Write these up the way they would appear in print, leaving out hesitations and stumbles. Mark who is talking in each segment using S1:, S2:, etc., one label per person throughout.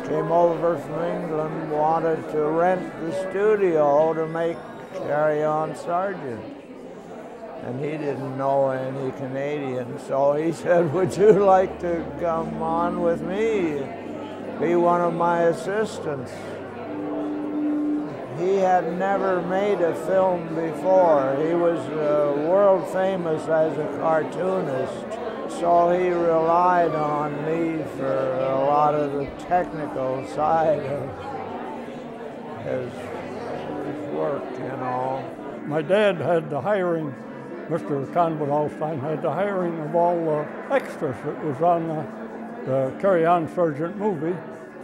S1: came over from England, wanted to rent the studio to make Carry On Sergeant. And he didn't know any Canadian, so he said, would you like to come on with me, be one of my assistants? He had never made a film before. He was world famous as a cartoonist, so he relied on me for a lot of the technical side of his work, you know.
S2: My dad had the hiring, Mr. Conwood Allstein had the hiring of all the extras that was on the Carry On Sergeant movie.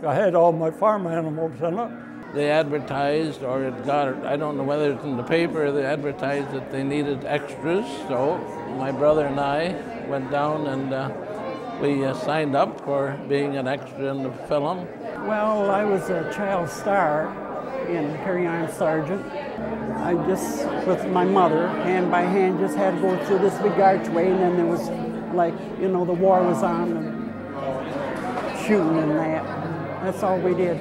S2: I had all my farm animals in it.
S3: They advertised, or it got, I don't know whether it's in the paper, they advertised that they needed extras. So my brother and I went down and we signed up for being an extra in the film.
S4: Well, I was a child star in Carry On Sergeant. I just, with my mother, hand by hand, just had to go through this big archway, and then there was like, you know, the war was on and shooting and that. That's all we did.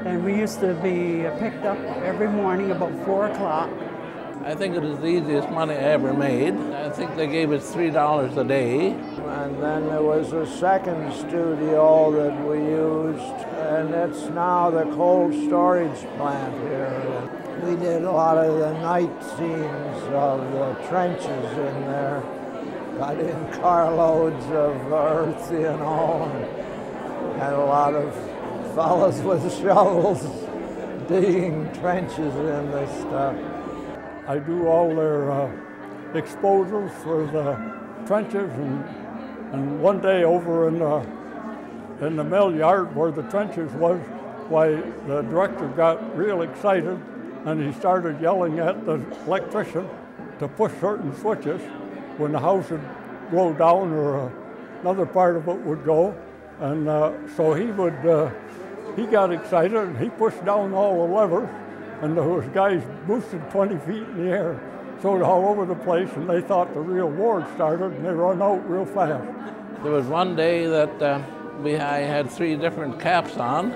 S4: And we used to be picked up every morning about 4 o'clock.
S3: I think it was the easiest money I ever made. I think they gave us $3 a day.
S1: And then there was a second studio that we used, and it's now the cold storage plant here. We did a lot of the night scenes of the trenches in there. Got in carloads of earth, you know, and had a lot of fellas with shovels digging trenches in this stuff.
S2: I do all their exposures for the trenches, and one day over in the mill yard where the trenches was, why the director got real excited and he started yelling at the electrician to push certain switches when the house would blow down or another part of it would go, and so he got excited and he pushed down all the levers, and there was guys boosted 20 feet in the air, so all over the place, and they thought the real war had started, and they run out real fast.
S3: There was one day that I had 3 different caps on.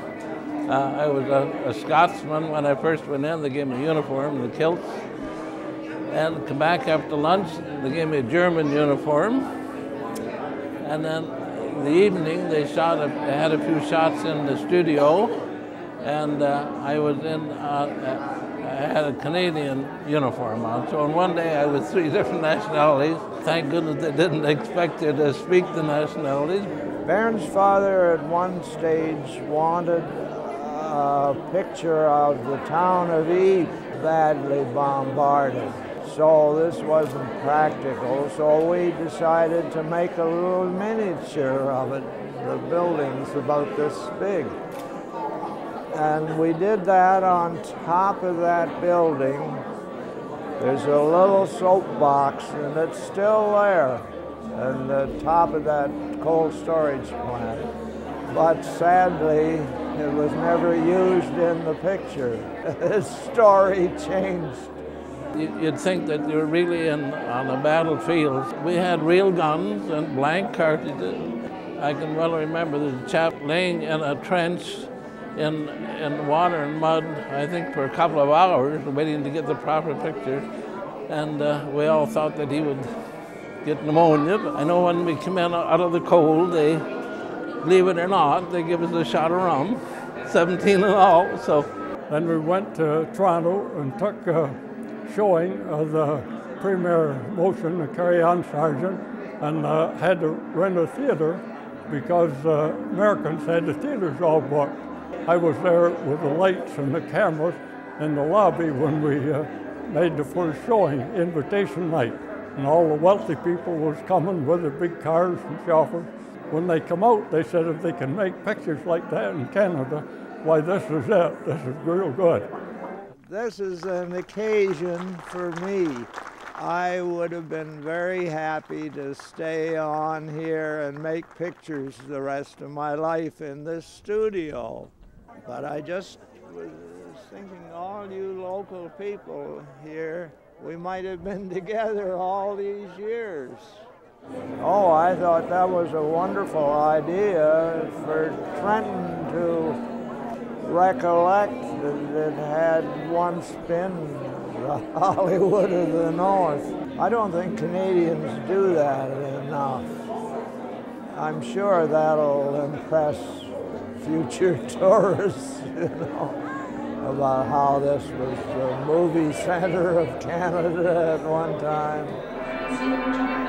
S3: I was a Scotsman when I first went in. They gave me a uniform, the kilts, and come back after lunch, they gave me a German uniform, and then in the evening, they had a few shots in the studio, and I had a Canadian uniform on. So in one day, I was 3 different nationalities. Thank goodness they didn't expect you to speak the nationalities.
S1: Bairn's father at one stage wanted a picture of the town of Ypres badly bombarded. So this wasn't practical, so we decided to make a little miniature of it. The building's about this big. And we did that on top of that building. There's a little soapbox, and it's still there on the top of that cold storage plant. But sadly, it was never used in the picture. The story changed.
S3: You'd think that you're really on a battlefield. We had real guns and blank cartridges. I can well remember the chap laying in a trench in water and mud, I think for a couple of hours, waiting to get the proper picture. And we all thought that he would get pneumonia. But I know when we come in out of the cold, they, believe it or not, they give us a shot of rum, 17 and all. So
S2: then we went to Toronto and took a showing of the premiere motion, the Carry On Sergeant, and had to rent a theater because Americans had the theaters all booked. I was there with the lights and the cameras in the lobby when we made the first showing, invitation night, and all the wealthy people was coming with their big cars and chauffeurs. When they come out, they said if they can make pictures like that in Canada, why this is it, this is real good.
S1: This is an occasion for me. I would have been very happy to stay on here and make pictures the rest of my life in this studio. But I just was thinking, all you local people here, we might have been together all these years. I thought that was a wonderful idea for Trenton to recollect that it had once been the Hollywood of the North. I don't think Canadians do that enough. I'm sure that'll impress future tourists, you know, about how this was the movie center of Canada at one time.